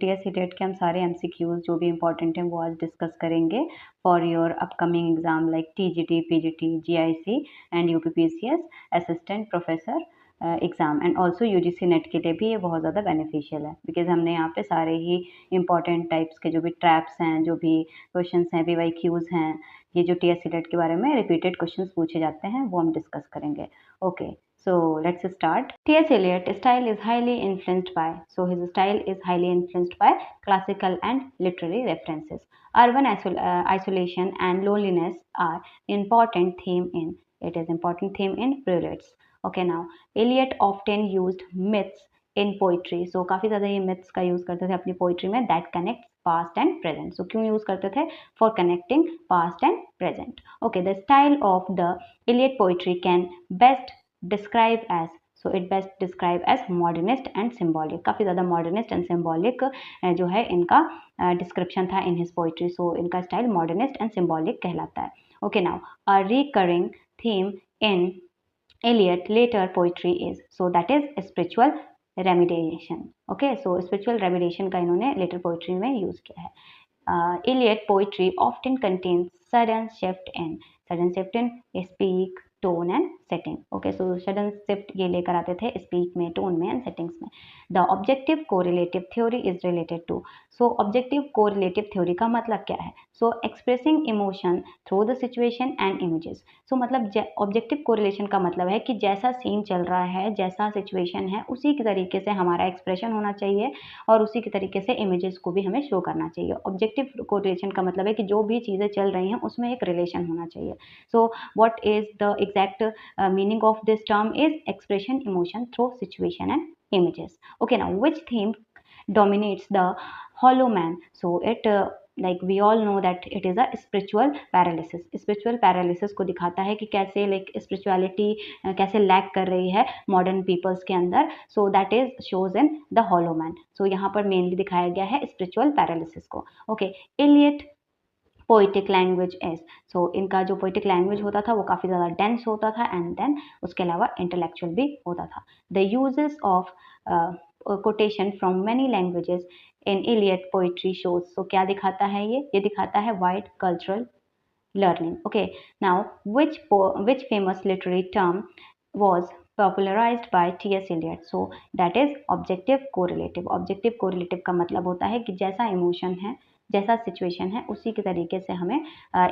TS Elliott के हम सारे एमसीक्यूज जो भी इंपॉर्टेंट हैं वो आज डिस्कस करेंगे for your upcoming exam like TGT, PGT, GIC and UPPCS assistant professor exam and also UGC net के लिए भी ये बहुत ज़्यादा बेनिफिशियल है बिकॉज हमने यहाँ पे सारे ही इंपॉर्टेंट टाइप्स के जो भी ट्रैप्स हैं, जो भी क्वेश्चन हैं, पीवाईक्यूज हैं, ये जो टीएस एलियट के बारे में रिपीटेड क्वेश्चन पूछे जाते हैं वो हम डिस्कस करेंगे. Okay, so let's start. T.S. Eliot style is highly influenced by, so his style is highly influenced by classical and literary references. Urban isolation and loneliness are important theme in, it is important theme in Prolets. Okay, now Eliot often used myths in poetry, so काफी ज़्यादा ये myths का use करते थे अपनी poetry में, that connects past and present. So क्यों use करते थे? For connecting past and present. Okay, the style of the Eliot poetry can best describe as, so it best describe as modernist and symbolic. काफी ज़्यादा modernist and symbolic जो है इनका description था in his poetry. So इनका style modernist and symbolic कहलाता है. Okay, now a recurring theme in Eliot later poetry is, so that is spiritual remediation. Okay, so spiritual remediation का इन्होंने later poetry में use किया है. Eliot poetry often contains sudden shift in speak, tone and setting. Okay, so sudden shift ये लेकर आते थे speak में, tone में and settings में. The objective correlative theory is related to, so objective correlative theory का मतलब क्या है? So expressing emotion through the situation and images. So मतलब objective correlation का मतलब है कि जैसा सीन चल रहा है, जैसा सिचुएशन है, उसी के तरीके से हमारा एक्सप्रेशन होना चाहिए और उसी के तरीके से इमेजेस को भी हमें शो करना चाहिए. ऑब्जेक्टिव कोरिलेशन का मतलब है कि जो भी चीज़ें चल रही हैं उसमें एक रिलेशन होना चाहिए. So what is the exact meaning of this term is expression emotion through situation and images. Okay, now which theme dominates the Hollow Man? So it like we all know that it is a spiritual paralysis. Spiritual paralysis को दिखाता है कि कैसे like spirituality कैसे lack कर रही है modern peoples के अंदर. So that is shows in the Hollow Man. So यहाँ पर mainly दिखाया गया है spiritual paralysis को. Okay, Eliot poetic languages, so इनका जो पोइटिक लैंग्वेज होता था वो काफ़ी ज़्यादा डेंस होता था एंड देन उसके अलावा इंटेलेक्चुअल भी होता था. The uses of quotation from many languages in Eliot poetry shows, so क्या दिखाता है ये दिखाता है wide cultural learning. Okay, now which famous literary term was popularized by T.S. Eliot? So that is objective correlative. Objective correlative का मतलब होता है कि जैसा इमोशन है, जैसा सिचुएशन है, उसी के तरीके से हमें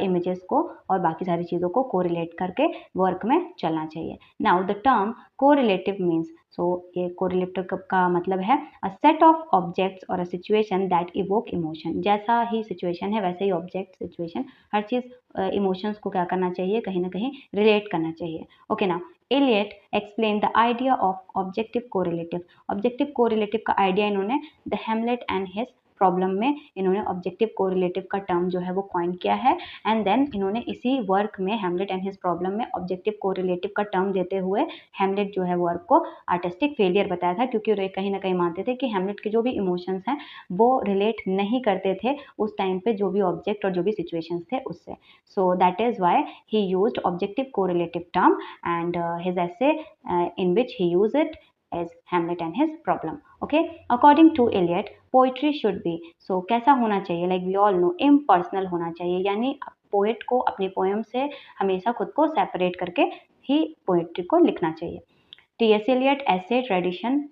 इमेजेस को और बाकी सारी चीज़ों को कोरिलेट करके वर्क में चलना चाहिए. Now the term correlative means, so ये कोरिलेटिव का मतलब है अ सेट ऑफ ऑब्जेक्ट्स और a situation that evoke emotion. जैसा ही सिचुएशन है वैसे ही ऑब्जेक्ट, सिचुएशन, हर चीज़ इमोशंस को क्या करना चाहिए, कहीं ना कहीं रिलेट करना चाहिए. Okay, now Eliot explained the idea of objective correlative. Objective correlative का आइडिया इन्होंने the Hamlet and his problem में इन्होंने ऑब्जेक्टिव कोरिलेटिव का टर्म जो है वो कॉइन किया है एंड देन इन्होंने इसी वर्क में हेमलेट एंड हिज प्रॉब्लम में ऑब्जेक्टिव कोरिलेटिव का टर्म देते हुए हेमलेट जो है वर्क को आर्टिस्टिक फेलियर बताया था, क्योंकि वे कहीं ना कहीं मानते थे कि हेमलेट के जो भी इमोशंस हैं वो रिलेट नहीं करते थे उस टाइम पे जो भी ऑब्जेक्ट और जो भी सिचुएशंस थे उससे. सो that is why he used objective correlative term and his essay in which he used it as Hamlet and his problem. Okay, according to Eliot, poetry should be, so कैसा होना चाहिए, like we all know, impersonal होना चाहिए, यानी poet को अपनी poem से हमेशा खुद को सेपरेट करके ही पोएट्री को लिखना चाहिए. T.S. Eliot essay tradition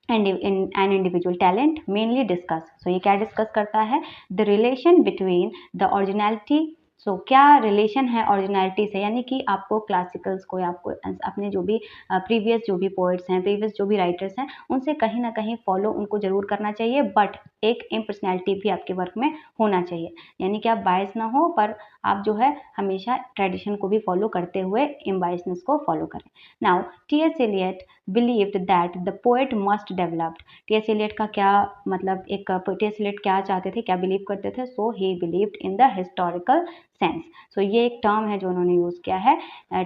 and in an individual talent mainly discuss, so ये क्या डिस्कस करता है, the relation between the originality, सो क्या रिलेशन है ओरिजिनलिटी से, यानी कि आपको क्लासिकल्स को या आपको अपने जो भी प्रीवियस जो भी पोइट्स हैं, प्रीवियस जो भी राइटर्स हैं, उनसे कहीं ना कहीं फॉलो उनको ज़रूर करना चाहिए, बट एक इम्पर्सनैलिटी भी आपके वर्क में होना चाहिए, यानी कि आप बायस ना हो पर आप जो है हमेशा ट्रेडिशन को भी फॉलो करते हुए इम्बायसनेस को फॉलो करें. Now T.S. Eliot believed that the poet must develop. T.S. Eliot का क्या मतलब, एक T.S. Eliot क्या चाहते थे, क्या बिलीव करते थे, so he believed in the historical sense. So ये एक टर्म है जो उन्होंने यूज किया है.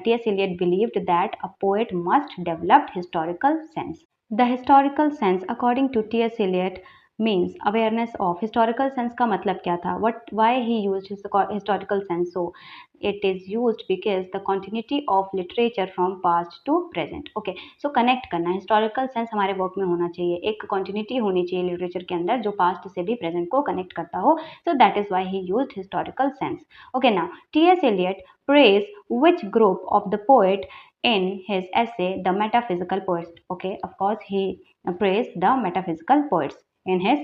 T.S. Eliot believed that a poet must develop historical sense. The historical sense, according to T.S. Eliot, means awareness of. Historical sense का मतलब क्या था? Why he used historical sense? So it is used because the continuity of literature from past to present. Okay, so connect करना, historical sense हमारे work में होना चाहिए, एक continuity होनी चाहिए लिटरेचर के अंदर जो पास्ट से भी प्रेजेंट को कनेक्ट करता हो. So that is why he used historical sense. Okay, now T.S. Eliot praised which group of the poet in his essay The Metaphysical Poets. Okay, of course he praised the metaphysical poets in his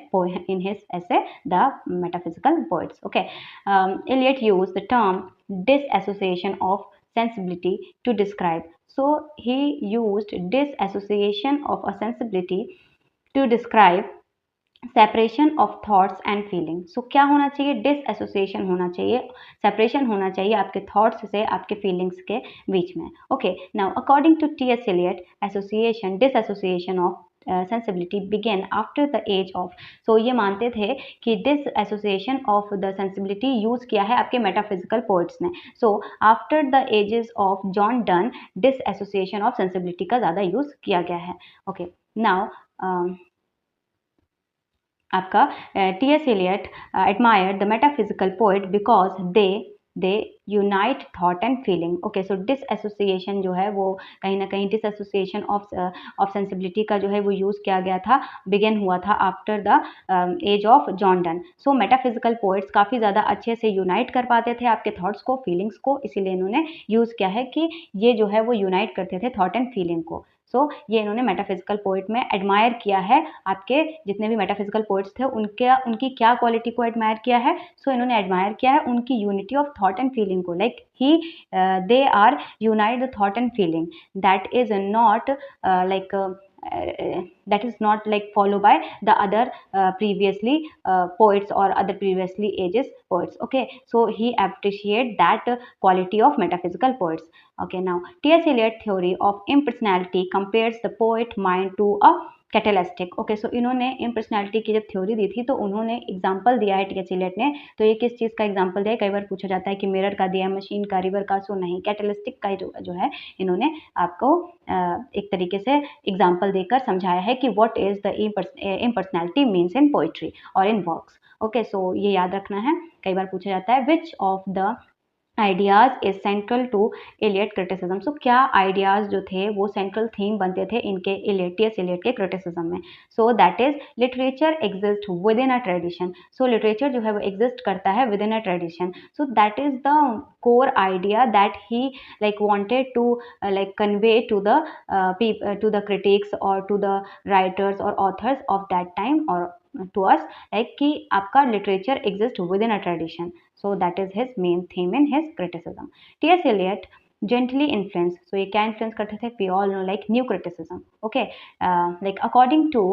essay The Metaphysical Poets. Okay, Eliot used the term disassociation of sensibility to describe. So he used disassociation of a sensibility to describe separation of thoughts and feeling. So क्या होना चाहिए? Dissociation होना चाहिए, separation होना चाहिए आपके thoughts से आपके फीलिंग्स के बीच में. Okay, now according to T S. Eliot, association dissociation of sensibility begin after the age of. So ये मानते थे कि this association of the sensibility use किया है आपके मेटाफिजिकल पोइट्स ने. So after the ages of John Donne this association of sensibility का ज़्यादा यूज किया गया है. ओके, नाउ आपका T S. Eliot admired the metaphysical poet because they unite thought and feeling. Okay, so dissociation जो है वो कहीं ना कहीं डिसएसोसिएशन ऑफ सेंसिबिलिटी का जो है वो यूज़ किया गया था, बिगिन हुआ था after the age of John Donne. So metaphysical poets काफ़ी ज़्यादा अच्छे से यूनाइट कर पाते थे आपके थॉट्स को, फीलिंग्स को, इसीलिए इन्होंने यूज़ किया है कि ये जो है वो यूनाइट करते थे थॉट एंड फीलिंग को. सो ये इन्होंने मेटाफिजिकल पोइट में एडमायर किया है. आपके जितने भी मेटाफिजिकल पोइट्स थे उनकी क्या क्वालिटी को एडमायर किया है? सो इन्होंने एडमायर किया है उनकी unity of thought and feeling को. Like they are unite the thought and feeling that is not that is not like followed by the other previously poets or other previously ages poets. Okay, so he appreciate that quality of metaphysical poets. Okay, now T.S. Eliot theory of impersonality compares the poet mind to a catalystic. Okay, so इन्होंने impersonality की जब theory दी थी तो उन्होंने example दिया है T.S.. Elliott ने. तो ये किस चीज़ का एग्जाम्पल दिया है? कई बार पूछा जाता है कि मिरर का दिया, मशीन का, रिवर का. सो नहीं, कैटेलिस्टिक का जो है इन्होंने आपको एक तरीके से एग्जाम्पल देकर समझाया है कि what is the impersonality means in poetry और इन वर्क्स. ओके, सो ये याद रखना है, कई बार पूछा जाता है which of the ideas is central to Eliot criticism. So क्या आइडियाज जो थे वो सेंट्रल थीम बनते थे इनके टी.एस. एलियट के क्रिटिसिज्म में? So that is literature exist within a tradition. So literature जो है वो एग्जिस्ट करता है within a tradition. So that is the core idea that he like wanted to like convey to the critics or to the writers or authors of that time or to us, like कि आपका literature exists within a tradition. So that is his main theme in his criticism. T.S. Eliot gently influence. So ये क्या influence करते थे? We all know like new criticism. Okay, like according to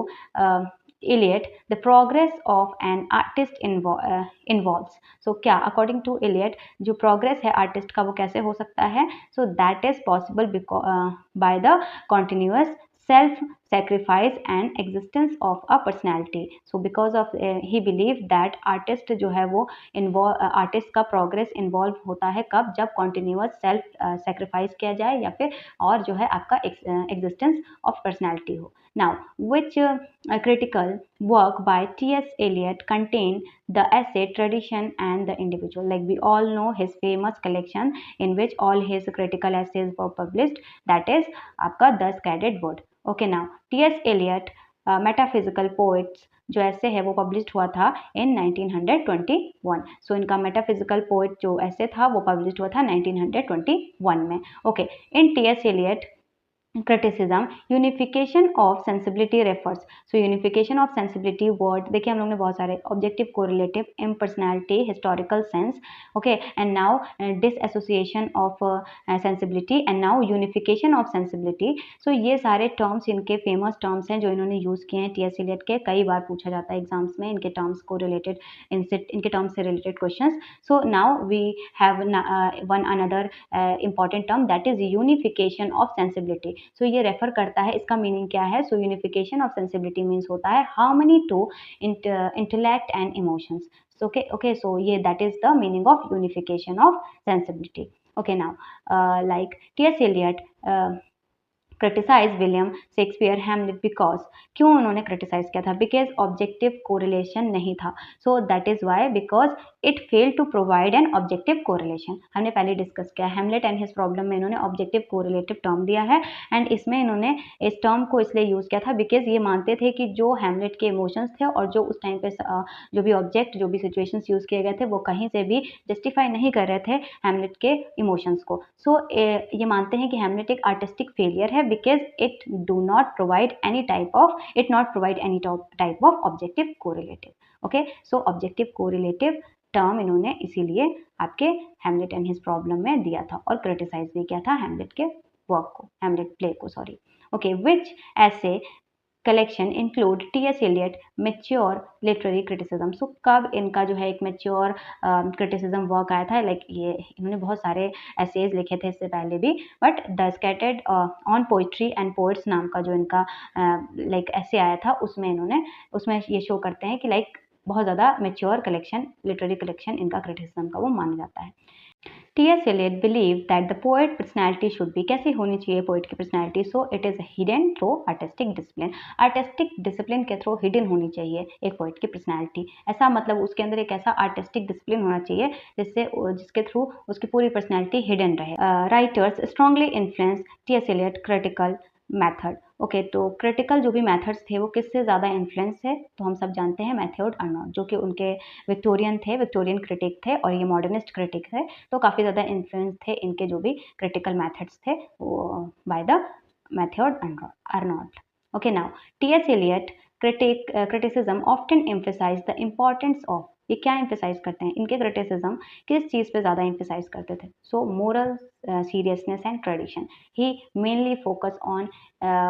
Eliot, the progress of an artist involves. So क्या according to Eliot जो progress है artist का वो कैसे हो सकता है? So that is possible because by the continuous self sacrifice and existence of a personality. So because of he believed that artist जो है वो आर्टिस्ट का प्रोग्रेस इन्वॉल्व होता है कब? जब कॉन्टिन्यूअस सेल्फ सेक्रीफाइस किया जाए या फिर और जो है आपका एग्जिस्टेंस ऑफ पर्सनैलिटी हो. Now, which critical work by T.S. Eliot contain the essay Tradition and the Individual? Like we all know his famous collection in which all his critical essays were published. That is आपका The Scattered Wood. Okay, now T.S. Eliot Metaphysical Poets जो ऐसे है वो publish हुआ था इन 1921. सो इनका metaphysical poet जो ऐसे था वो पब्लिश हुआ था 1921 में. Okay, in T S. Eliot criticism unification of sensibility refers. So unification of sensibility word देखिए हम लोग ने बहुत सारे objective correlative impersonality historical sense. Okay, and now disassociation of sensibility and now unification of sensibility. So ये सारे terms इनके famous terms हैं जो इन्होंने use किए हैं टी.एस. एलियट के. कई बार पूछा जाता है एग्जाम्स में इनके terms को related इनके terms से related questions. So now we have one another important term that is unification of sensibility. सो ये रेफर करता है, इसका मीनिंग क्या है? So unification of sensibility means होता है harmony to intellect and emotions. Okay, so ये that is the meaning of unification of sensibility. Okay, now like T S. Eliot criticize William Shakespeare Hamlet because, क्यों उन्होंने criticise किया था? Because objective correlation नहीं था, so that is why, because it fail to provide an objective correlation. हमने पहले discuss किया, Hamlet and his problem में इन्होंने ऑब्जेक्टिव कोरिलेटिव टर्म दिया है एंड इसमें इन्होंने इस टर्म को इसलिए यूज किया था बिकॉज ये मानते थे कि जो हैमलेट के इमोशंस थे और जो उस टाइम पे जो भी ऑब्जेक्ट, जो भी सिचुएशंस यूज किए गए थे, वो कहीं से भी जस्टिफाई नहीं कर रहे थे हैमलेट के इमोशंस को। सो ये मानते हैं कि हैमलेट एक आर्टिस्टिक फेलियर है because it not provide any type of objective correlative. Okay, so objective correlative term इन्होंने इसीलिए आपके हैमलेट एंड हिज प्रॉब्लम में दिया था और क्रिटिसाइज भी किया था हैमलेट के वर्क को, हैमलेट प्ले को, सॉरी। ओके, विच ऐसे collection include T S. Eliot mature literary criticism. So कब इनका जो है एक मेच्योर क्रिटिसिज्म वर्क आया था? लाइक ये इन्होंने बहुत सारे एसेज लिखे थे इससे पहले भी, but the scattered on poetry and poets नाम का जो इनका लाइक ऐसे आया था, उसमें ये शो करते हैं कि लाइक बहुत ज़्यादा मेच्योर कलेक्शन, लिटरेरी कलेक्शन इनका क्रिटिसिज्म का वो माना जाता है। T.S. Eliot believed that the poet personality should be, कैसी होनी चाहिए पोइट की personality? So it is hidden through artistic discipline, artistic discipline के थ्रू हिडन होनी चाहिए एक पोइट की पर्सनैलिटी। ऐसा मतलब उसके अंदर एक ऐसा आर्टिस्टिक डिसिप्लिन होना चाहिए जिसके थ्रू उसकी पूरी पर्सनैलिटी हिडन रहे। Writers strongly influence T.S. Eliot critical method. Okay, तो क्रिटिकल जो भी मेथड्स थे वो किससे ज़्यादा इन्फ्लुएंस है? तो हम सब जानते हैं मैथ्यूड अर्नोल्ट, जो कि उनके विक्टोरियन क्रिटिक थे और ये मॉडर्निस्ट क्रिटिक थे, तो काफ़ी ज़्यादा इन्फ्लुएंस थे इनके जो भी क्रिटिकल मेथड्स थे वो by the Matthew Arnold. Okay, now T.S. Eliot criticism often emphasize the importance of, ये क्या एम्फेसाइज करते हैं? इनके क्रिटिसिज्म किस चीज़ पे ज़्यादा एम्फेसाइज करते थे? सो moral seriousness and tradition, he mainly focus on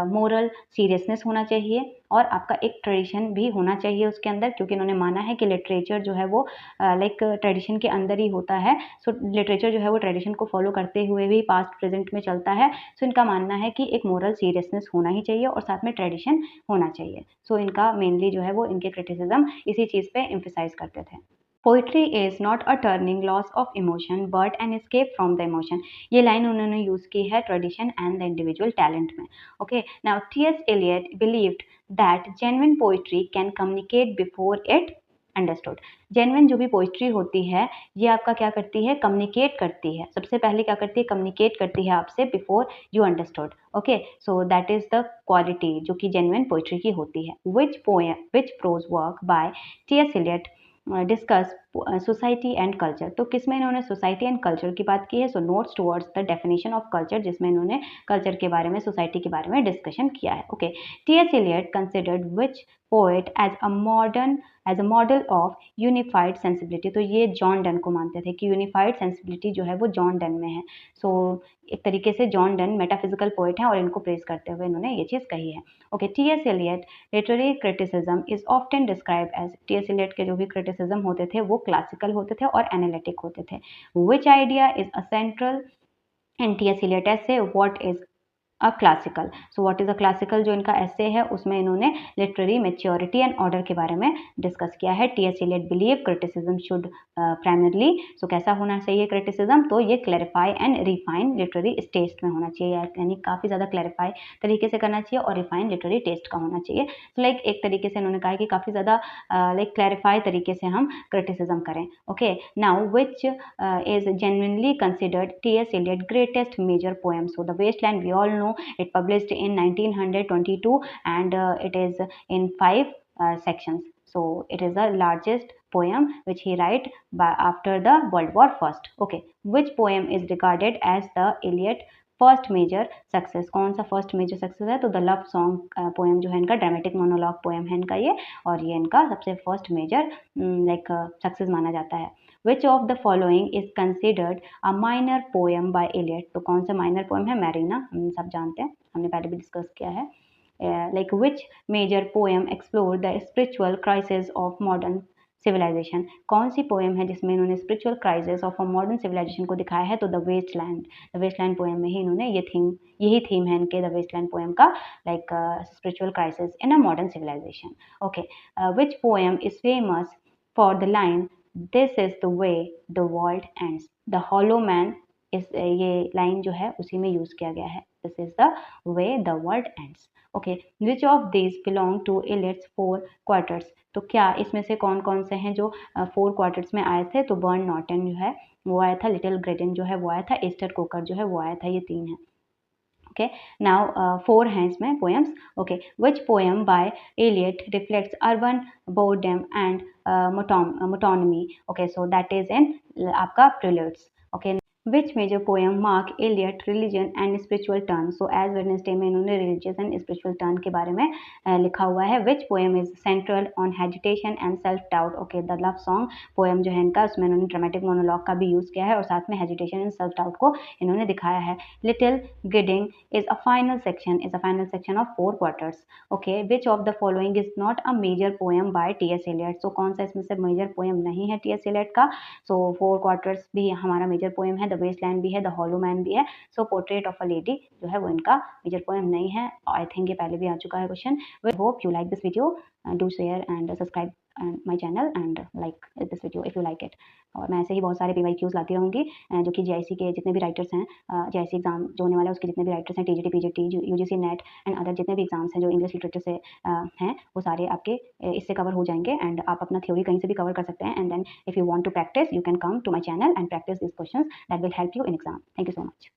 moral seriousness होना चाहिए और आपका एक ट्रेडिशन भी होना चाहिए उसके अंदर, क्योंकि इन्होंने माना है कि लिटरेचर जो है वो लाइक ट्रेडिशन के अंदर ही होता है। सो लिटरेचर जो है वो ट्रेडिशन को फॉलो करते हुए भी पास्ट प्रेजेंट में चलता है। सो इनका मानना है कि एक मोरल सीरियसनेस होना ही चाहिए और साथ में ट्रेडिशन होना चाहिए। सो इनका मेनली जो है वो इनके क्रिटिसिज्म इसी चीज़ पे एम्फेसाइज करते थे। Poetry is not a turning loss of emotion but an escape from the emotion, ये लाइन उन्होंने यूज़ की है tradition and the individual talent में। Okay, now T.S. Eliot believed that genuine poetry can communicate before it understood. Genuine जो भी poetry होती है ये आपका क्या करती है? कम्युनिकेट करती है, सबसे पहले क्या करती है? कम्युनिकेट करती है आपसे before you understood. Okay, so that is the quality जो कि जेन्युइन पोइट्री की होती है। Which prose work by T.S. Eliot discuss society and culture, तो किसमें इन्होंने सोसाइटी एंड कल्चर की बात की है? So notes towards the definition of culture, जिसमें इन्होंने कल्चर के बारे में, सोसाइटी के बारे में डिस्कशन किया है। Okay, T.S. Eliot considered which poet as a model of unified sensibility, तो ये जॉन डन को मानते थे कि यूनिफाइड सेंसिबिलिटी जो है वो जॉन डन में है। सो एक तरीके से जॉन डन मेटाफिजिकल पोएट हैं और इनको प्रेज करते हुए इन्होंने ये चीज़ कही है। Okay, T.S. Eliot literary criticism is often describe as, T.S. Eliot के जो भी क्रिटिसिज्म होते थे वो क्लासिकल होते थे और एनालिटिक होते थे। विच idea is a central in T.S. Eliot ऐसे, what is a classical? So what is a classical जो इनका ऐसे है उसमें इन्होंने लिटरेरी मेच्योरिटी एंड ऑर्डर के बारे में डिस्कस किया है। T.S. Eliot believe criticism should primarily, so कैसा होना चाहिए क्रिटिसिज्म? तो ये clarify and refine literary taste में होना चाहिए, यानी काफ़ी ज़्यादा क्लैरिफाई तरीके से करना चाहिए और रिफाइन लिटरेरी टेस्ट का होना चाहिए। तो लाइक एक तरीके से इन्होंने कहा है कि काफ़ी ज़्यादा लाइक क्लैरिफाई तरीके से हम क्रिटिसिज्म करें। Okay, now which is genuinely considered T.S. Eliot greatest major poem? So the waste land we all know, it published in 1922 and it is in 5 sections. So it is the largest poem which he write after the World War First. Okay, which poem is regarded as the Eliot first major success? कौन सा first major success है? तो the love song poem जो है इनका dramatic monologue poem है इनका ये, और ये इनका सबसे फर्स्ट मेजर लाइक सक्सेस माना जाता है। Which of the following is considered a minor poem by Eliot? तो कौन सा माइनर पोएम है? मैरीना, हम सब जानते हैं, हमने पहले भी डिस्कस किया है। Like which major poem explore the spiritual crisis of modern civilization? कौन सी पोएम है जिसमें इन्होंने spiritual crisis of a modern civilisation को दिखाया है? तो द वेस्टलैंड पोएम में ही इन्होंने यही थीम है इनके द वेस्टलैंड पोएम का, like spiritual crisis in a modern civilisation. Okay, which poem is famous for the line This is the way the world ends. The hollow man इस ये line जो है उसी में यूज किया गया है। This is the way the world ends. Okay, which of this belong to Eliot's 4 quarters. तो क्या इसमें से कौन कौन से हैं जो 4 क्वार्टर्स में आए थे। तो बर्न नॉर्टन जो है वो आया था, लिटिल ग्रेडन जो है वो आया था, एस्टर कोकर जो है वो आया था। ये 3 है। ओके, नाउ 4 हैं इसमें poems. Okay, which poem by Eliot reflects urban boredom and monotony. Okay, so that is in आपका preludes. Okay, which major poem mark Eliot religion and spiritual turn. So Ash Wednesday में इन्होंने religious and spiritual turn के बारे में लिखा हुआ है। विच poem is central on hesitation and self doubt. Okay, the love song poem जो है इनका, उसमें इन्होंने ड्रामेटिक मोनोलॉग का भी यूज किया है और साथ में हेजिटेशन एंड सेल्फ डाउट को इन्होंने दिखाया है। Little गिडिंग is a final section of 4 quarters. Okay, which of the following is not a major poem by T.S. Eliot? So कौन सा इसमें से major poem नहीं है T.S. Eliot का। So 4 quarters भी हमारा major poem है, The Wasteland भी है, The Hollow Man भी है। So Portrait of a Lady जो है वो इनका major poem नहीं है। I think ये पहले भी आ चुका है question. We hope you like this video. Do share and subscribe my channel and like this video if you like it. और मैं ऐसे ही बहुत सारे PYQs लाती रहूँगी जो कि GIC के जितने भी राइटर्स हैं, GIC एग्जाम जो होने वाला है उसके जितने भी राइटर्स हैं, TGT PGT UGC net and other जितने भी एग्जाम्स हैं जो इंग्लिश लिटरेचर से हैं, वो सारे आपके इससे कवर हो जाएंगे एंड आप अपना थ्योरी कहीं से भी कवर कर सकते हैं। And then if you want to practise you can come to my channel and practise this questions that will help you in exam. Thank you so much.